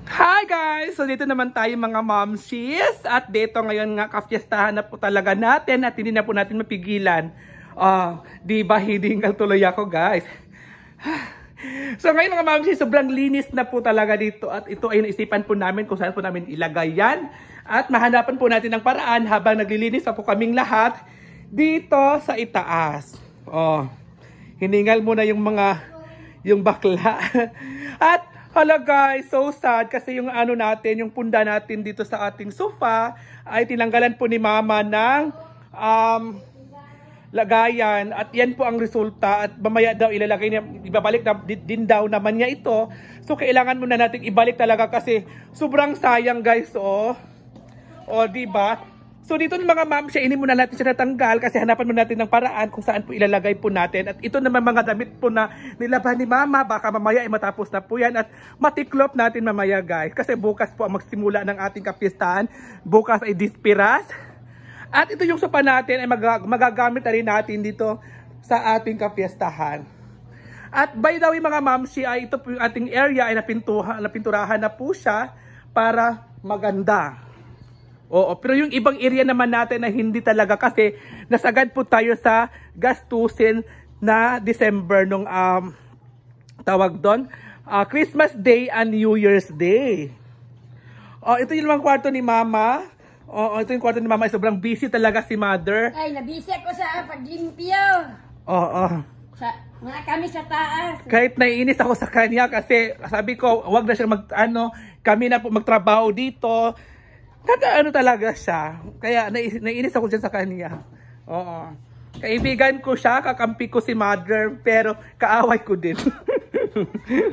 Hi guys! So dito naman tayo mga momshies at dito ngayon nga kafiestahan na po talaga natin at hindi na po natin mapigilan. Di ba hidingal tuloy ako guys? So ngayon mga momshies, sobrang linis na po talaga dito at ito ay naisipan po namin kung saan po namin ilagay yan. At mahanapan po natin ng paraan habang naglilinis pa po kaming lahat dito sa itaas. Hiningal muna yung bakla. At hala guys, so sad kasi yung yung punda natin dito sa ating sofa ay tinanggalan po ni mama ng lagayan at yan po ang resulta at mamaya daw ilalagay niya, ibabalik na, din daw naman niya ito. So kailangan muna natin ibalik talaga kasi sobrang sayang guys. Diba? So dito ng mga ma'am, siya muna natin siya natanggal kasi hanapan muna natin ng paraan kung saan po ilalagay po natin. At ito naman mga damit po na nilaban ni mama, baka mamaya ay matapos na po yan at matiklop natin mamaya guys. Kasi bukas po ang magsimula ng ating kapistahan. Bukas ay dispiras. At ito yung sopa natin ay magagamit na rin natin dito sa ating kapistahan. At by the way mga ma'am, ito po yung ating area ay napinturahan na po siya para maganda. Pero yung ibang area naman natin na hindi talaga kasi nasagad po tayo sa gastusin na December nung tawag doon, Christmas Day and New Year's Day. Ito yung mga kwarto ni Mama. Ito yung kwarto ni Mama. Sobrang busy talaga si Mother. Ay, nabisi ako sa paglimpyo. Mga kami sa taas. Kahit naiinis ako sa kanya kasi sabi ko, wag na siya kami na po magtrabaho dito. Nagaano talaga siya. Kaya naiinis ako dyan sa kanya. Kaibigan ko siya, kakampi ko si Mother, pero kaaway ko din.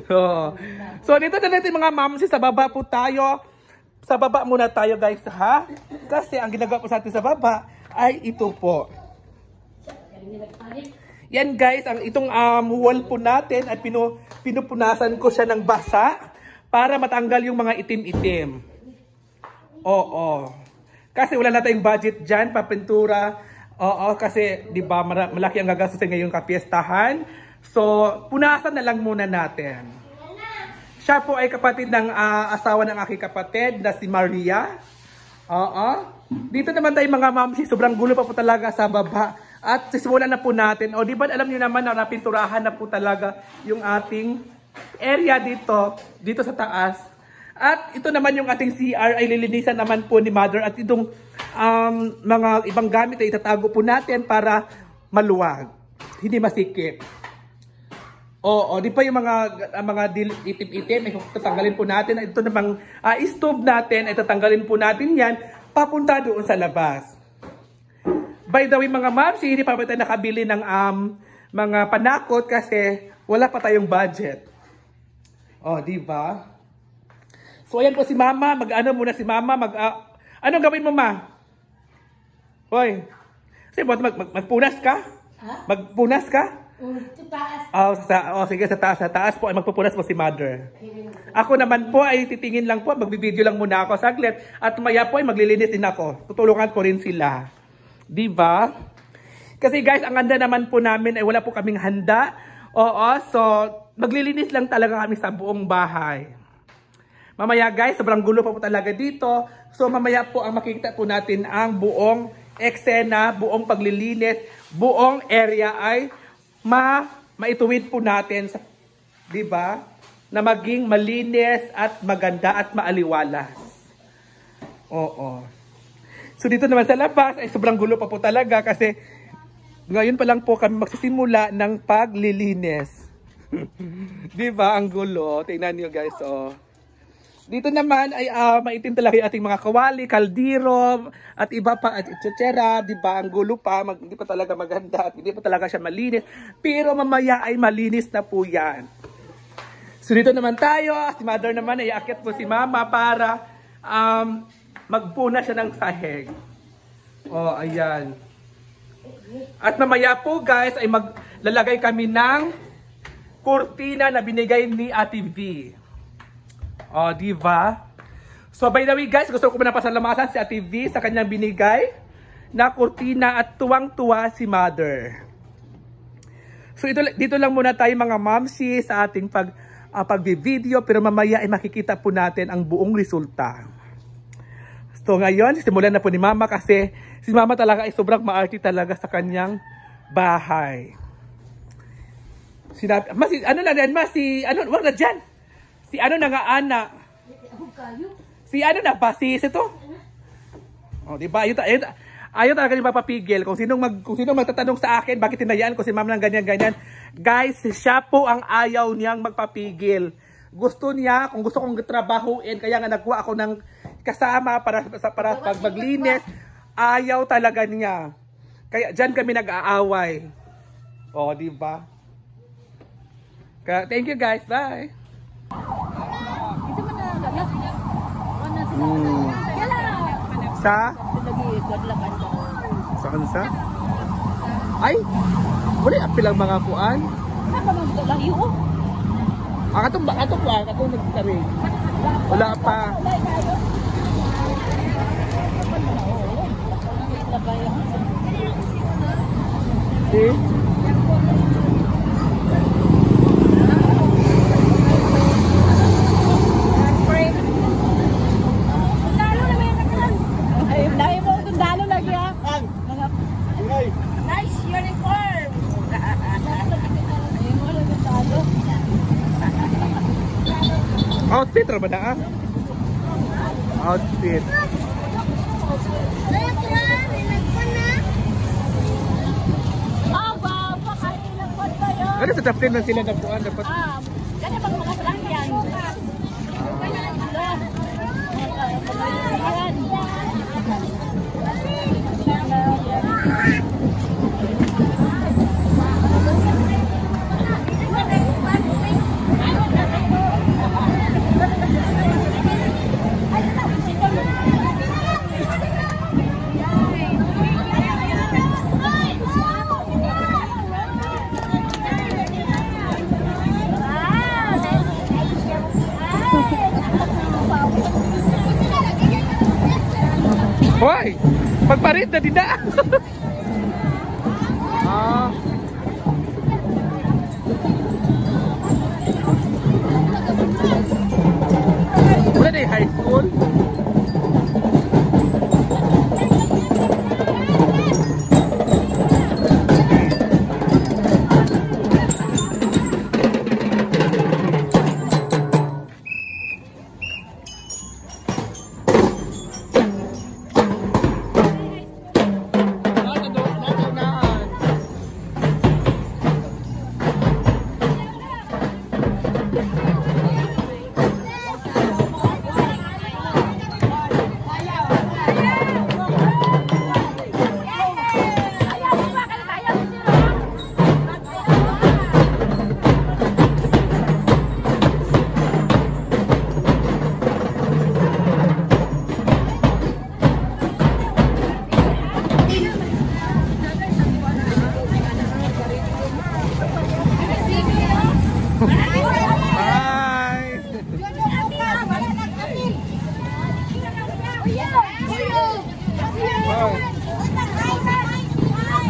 So dito na natin mga mamsi, sa baba po tayo. Sa baba muna tayo guys ha. Kasi ang ginagawa po sa atin sa baba ay ito po. Yan guys, itong wall po natin at pinupunasan ko siya ng basa para matanggal yung mga itim-itim. Kasi wala na tayong budget dyan, papintura. Kasi di ba malaki ang gagastusin ngayong kapiestahan. So, punasan na lang muna natin. Siya po ay kapatid ng asawa ng aking kapatid na si Maria. Dito naman tayo mga mamsi, sobrang gulo pa po talaga sa baba. At sisimulan na po natin. Di ba alam niyo naman na napinturahan na po talaga yung ating area dito sa taas. At ito naman yung ating CR ay lilinisan naman po ni Mother. At itong mga ibang gamit ay itatago po natin para maluwag. Hindi masikip. Di pa yung mga itim-itim ay tatanggalin po natin. Ito namang stove natin ay tatanggalin po natin yan papunta doon sa labas. By the way mga ma'am, hindi pa tayo nakabili ng mga panakot kasi wala pa tayong budget. Di ba? So ayan po si Mama, muna si Mama, anong gawin mo ma? Hoy, magpunas ka? Ha? Magpunas ka? Sa taas. Sige sa taas po ay magpupunas po si Mother. Ako naman po ay titingin lang po, magbibideo lang muna ako saglit at maya po ay maglilinis din ako. Tutulungan ko rin sila. Di ba? Kasi guys, ang handa naman po namin ay wala po kaming handa. So maglilinis lang talaga kami sa buong bahay. Mamaya guys, sobrang gulo pa po talaga dito. So mamaya po ang makikita po natin ang buong eksena, buong paglilinis, buong area ay maituwid po natin, di ba? Na maging malinis at maganda at maaliwalas. So dito naman sa labas ay sobrang gulo pa po talaga kasi ngayon pa lang po kami magsisimula ng paglilinis. Di ba? Ang gulo. Tingnan niyo guys, Dito naman ay maitim talaga yung ating mga kawali, kaldero, at iba pa, at etc. Diba? Ang gulo pa, hindi pa talaga maganda, at hindi pa talaga siya malinis. Pero mamaya ay malinis na po yan. So dito naman tayo, si Mother naman ay aakyat po si Mama para magpuna siya ng sahig. Ayan. At mamaya po guys ay maglalagay kami ng kurtina na binigay ni Ate V. Diba? So by the way guys, gusto ko muna pasalamasan si Ate V sa kanyang binigay na kurtina at tuwang-tuwa si Mother. So dito lang muna tayo mga mamsi sa ating ang pagbi-video, pero mamaya ay makikita po natin ang buong resulta. So ngayon, simulan na po ni Mama kasi si Mama talaga ay sobrang maarte talaga sa kanyang bahay. Sinabi, ano na yan, wag na dyan. Si ano na nga, Ana. Si ano na ba, ito? O, diba? Ayaw talaga yung mapapigil. Kung sinong magtatanong sa akin, bakit tinayaan ko si Mama ng ganyan-ganyan. Guys, siya po ang ayaw niyang magpapigil. Gusto niya, kung gusto kong trabahuin, kaya nga nagkuha ako ng kasama para pag maglinis. Ayaw talaga niya. Kaya dyan kami nag-aaway. O, diba? Kaya, thank you guys. Bye. Sa? Sa kansa? Ay! Wala apil ang mga kuan. Katong nagtari. Wala pa. See? Nice uniform. Outfit ra ba na? Outfit. Ano sa tapin na sila nagpuan dapat? Kaya bang mga salangyan. Hoy! Pagparit na dida! Wala na yung high school?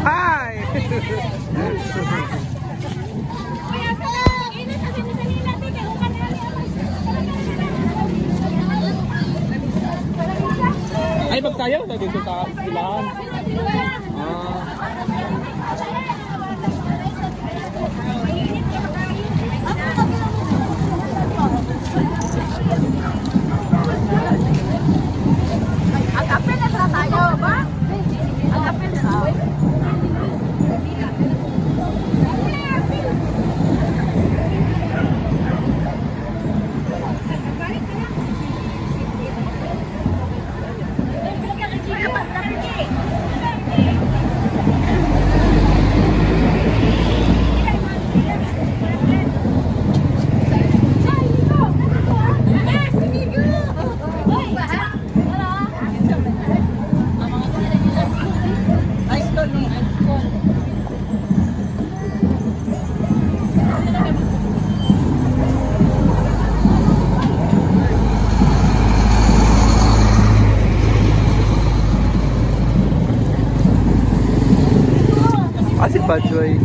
Hi! Ay, magsayaw na dito sa silahan. Ang kapil na sa tayo, ba? Ang kapil na. Asik Bajoy.